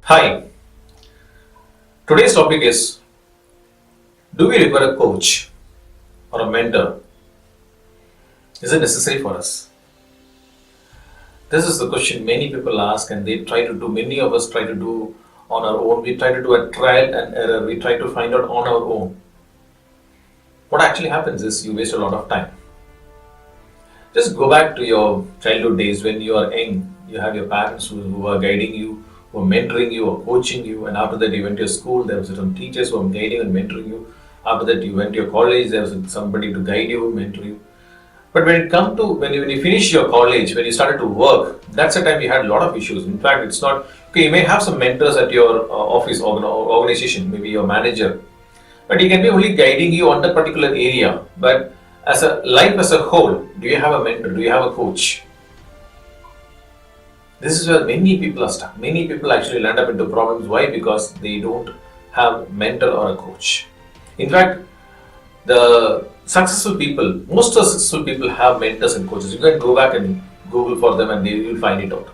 Hi, today's topic is, do we require a coach or a mentor? Is it necessary for us? This is the question many people ask, and many of us try to do on our own. We try to do a trial and error, we try to find out on our own. What actually happens is you waste a lot of time. Just go back to your childhood days when you are young. You have your parents who are guiding you, who are mentoring you or coaching you, and after that you went to your school, there were some teachers who were guiding and mentoring you. After that you went to your college, there was somebody to guide you, mentor you. But when you finish your college, when you started to work, that's the time you had a lot of issues. In fact, it's not okay. You may have some mentors at your office or organization, maybe your manager, but he can be only guiding you on that particular area. But as a life as a whole, do you have a mentor? Do you have a coach? This is where many people are stuck. Many people actually land up into problems. Why? Because they don't have a mentor or a coach. In fact, most of the successful people have mentors and coaches. You can go back and Google for them and they will find it out.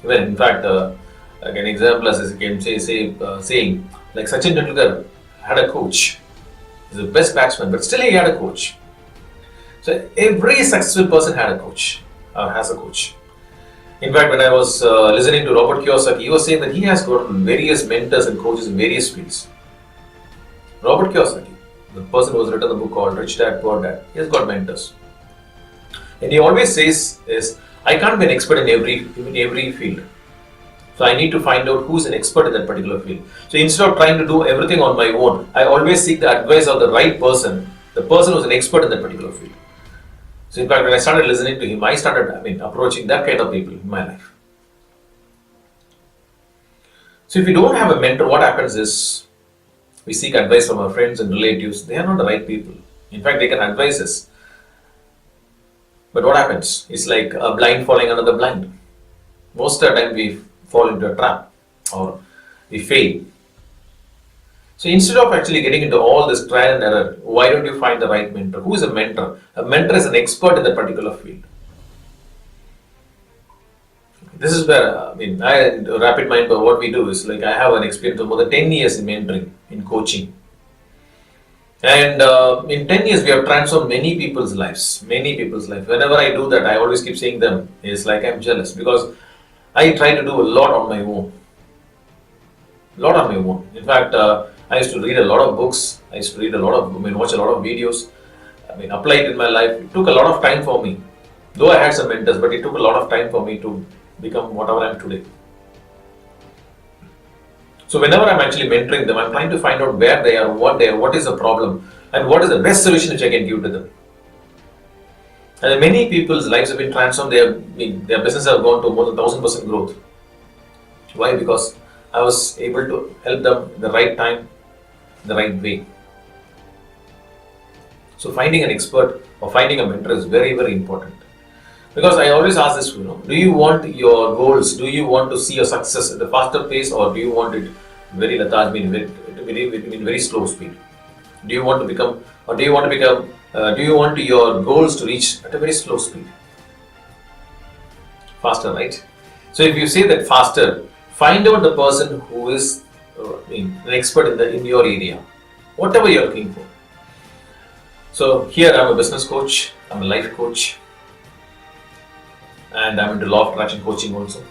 Even in fact, like an example as I can saying, like Sachin Tendulkar had a coach. He's the best batsman, but still he had a coach. So every successful person had a coach or has a coach. In fact, when I was listening to Robert Kiyosaki, he was saying that he has got various mentors and coaches in various fields. Robert Kiyosaki, the person who has written the book called Rich Dad, Poor Dad, he has got mentors. And he always says is, I can't be an expert in every field. So I need to find out who's an expert in that particular field. So instead of trying to do everything on my own, I always seek the advice of the right person, the person who's an expert in that particular field. So in fact, when I started listening to him, I started approaching that kind of people in my life. So if you don't have a mentor, what happens is we seek advice from our friends and relatives. They are not the right people. In fact, they can advise us. But what happens? It's like a blind following another blind. Most of the time we fall into a trap or we fail. So instead of actually getting into all this trial and error, why don't you find the right mentor? Who is a mentor? A mentor is an expert in that particular field. This is where, rapid mind, but what we do is like I have an experience of more than 10 years in mentoring, in coaching. And in 10 years, we have transformed many people's lives. Whenever I do that, I always keep saying them, it's like I'm jealous because I try to do a lot on my own. In fact, I used to read a lot of books. I used to watch a lot of videos. Apply it in my life. It took a lot of time for me. Though I had some mentors, but it took a lot of time for me to become whatever I am today. So whenever I'm actually mentoring them, I'm trying to find out where they are, what is the problem, and what is the best solution which I can give to them. And many people's lives have been transformed. Their business have gone to more than 1000% growth. Why? Because I was able to help them in the right time, in the right way. So finding an expert or finding a mentor is very, very important. Because I always ask this, do you want your goals, do you want to see your success at a faster pace, or do you want it very slow speed? Do you want your goals to reach at a very slow speed? Faster, right? So if you say that faster, find out the person who is an expert in your area, whatever you're looking for. So here I'm a business coach, I'm a life coach, and I'm into law of attraction coaching also.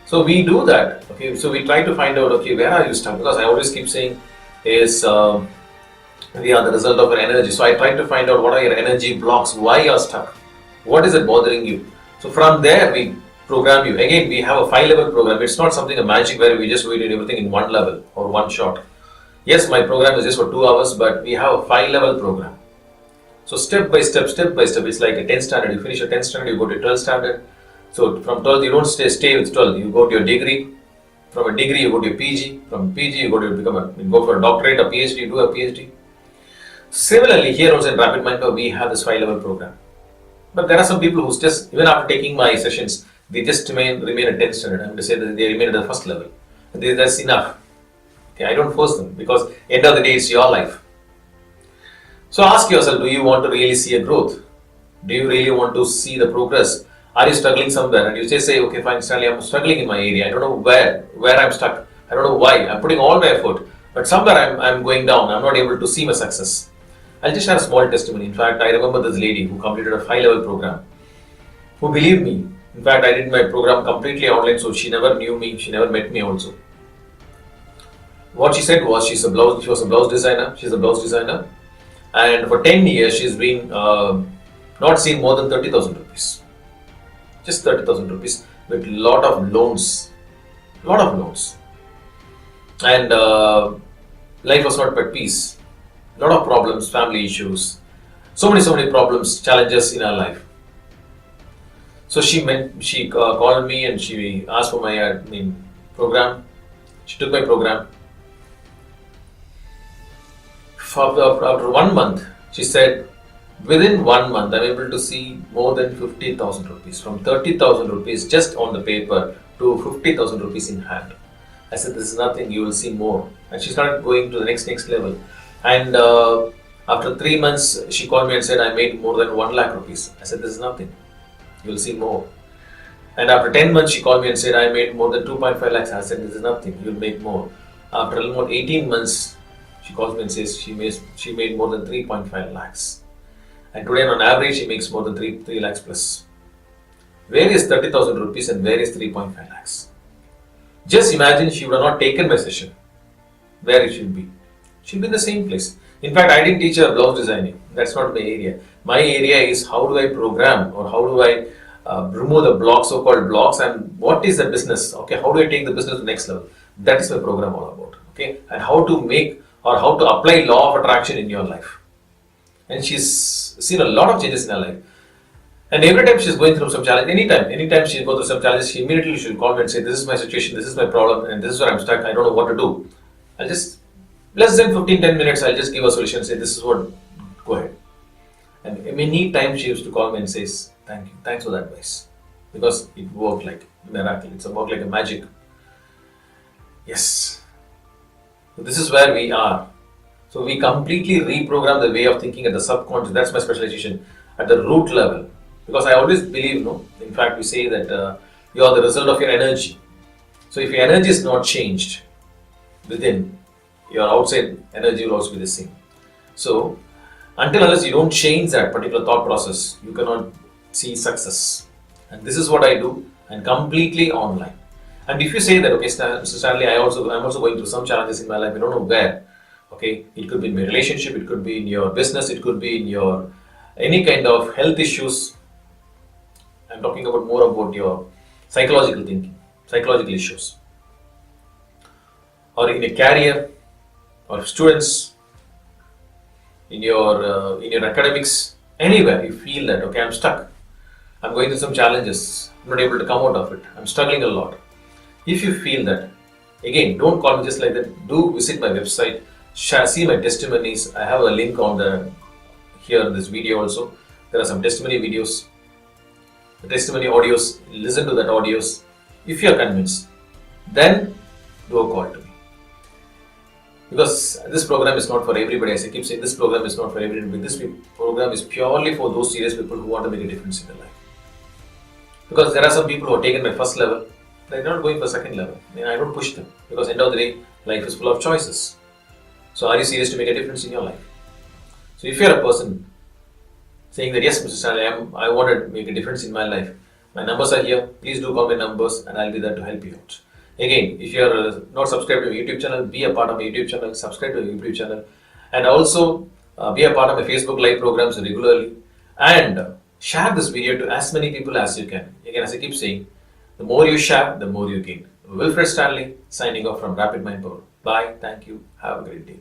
So we do that. Okay, so we try to find out, where are you stuck? Because I always keep saying is we are the result of our energy. So I try to find out what are your energy blocks, why you're stuck, what is it bothering you. So from there we program you. Again, we have a 5-level program. It's not something a magic where we just do everything in one level or one shot. Yes, my program is just for 2 hours, but we have a 5-level program. So step by step, it's like a 10 standard. You finish a 10 standard, you go to 12 standard. So from 12, you don't stay with 12. You go to your degree. From a degree, you go to your PG. From PG, you go for a doctorate, a PhD, you do a PhD. Similarly, here also in Rapid Mind Power, we have this 5-level program. But there are some people who just, even after taking my sessions, they just remain at 10 standard. I'm going to say that they remain at the first level. And that's enough. Okay, I don't force them because end of the day, it's your life. So ask yourself, do you want to really see a growth? Do you really want to see the progress? Are you struggling somewhere? And you say, okay, fine, Stanley, I'm struggling in my area. I don't know where I'm stuck. I don't know why. I'm putting all my effort, but somewhere I'm going down. I'm not able to see my success. I'll just share a small testimony. In fact, I remember this lady who completed a high-level program, who believed me. In fact, I did my program completely online, so she never knew me. She never met me also. What she said was, she was a blouse designer. She's a blouse designer, and for 10 years she's been not seen more than 30,000 rupees. Just 30,000 rupees with lot of loans, and life was not at peace. Lot of problems, family issues, so many problems, challenges in her life. So she called me and she asked for my program. She took my program. After 1 month, she said, within 1 month, I'm able to see more than 50,000 rupees. From 30,000 rupees just on the paper to 50,000 rupees in hand. I said, this is nothing, you will see more. And she started going to the next level. And after 3 months, she called me and said, I made more than 1 lakh rupees. I said, this is nothing, you will see more. And after 10 months, she called me and said, I made more than 2.5 lakhs. I said, this is nothing, you will make more. After almost 18 months, she calls me and says she made more than 3.5 lakhs. And today on average she makes more than 3 lakhs plus. Where is 30,000 rupees and where is 3.5 lakhs? Just imagine she would have not taken my session. Where it should be? She'll be in the same place. In fact, I didn't teach her blouse designing. That's not my area. My area is how do I program, or how do I remove the blocks, so-called blocks, and what is the business? Okay, how do I take the business to the next level? That is my program all about. Okay, and how to make or how to apply law of attraction in your life. And she's seen a lot of changes in her life. And every time she's going through some challenge, anytime she goes through some challenge, she immediately she'll call me and say, this is my situation, this is my problem, and this is where I'm stuck, I don't know what to do. I'll just, less than 15-10 minutes, I'll just give a solution and say, this is what, go ahead. And many times she used to call me and says, thank you, thanks for that advice. Because it worked like a miracle, it's worked like a magic. Yes. So this is where we are. So we completely reprogram the way of thinking at the subconscious. That's my specialization at the root level. Because I always believe, in fact, we say that you are the result of your energy. So if your energy is not changed within, your outside energy will also be the same. So unless you don't change that particular thought process, you cannot see success. And this is what I do, and completely online. And if you say that, okay, Mr. Stanley, I'm also going through some challenges in my life, I don't know where. Okay, it could be in my relationship, it could be in your business, it could be in your any kind of health issues. I'm talking about more about your psychological thinking, psychological issues, or in a career, or students, in your academics, anywhere you feel that, okay, I'm stuck, I'm going through some challenges, I'm not able to come out of it, I'm struggling a lot. If you feel that, again, don't call me just like that. Do visit my website, see my testimonies. I have a link on here in this video also. There are some testimony videos, the testimony audios. Listen to that audios. If you are convinced, then do a call to me. Because this program is not for everybody. As I keep saying, this program is not for everybody. This program is purely for those serious people who want to make a difference in their life. Because there are some people who have taken my first level. They're not going for second level. I don't push them, because end of the day, life is full of choices. So are you serious to make a difference in your life? So if you're a person saying that, yes, Mr. Stanley, I want to make a difference in my life, my numbers are here, please do call my numbers and I'll be there to help you out. Again, if you're not subscribed to my YouTube channel, be a part of my YouTube channel, subscribe to my YouTube channel, and also be a part of my Facebook live programs regularly, and share this video to as many people as you can. Again, as I keep saying, the more you share, the more you gain. Wilfred Stanley, signing off from Rapid Mind Power. Bye. Thank you. Have a great day.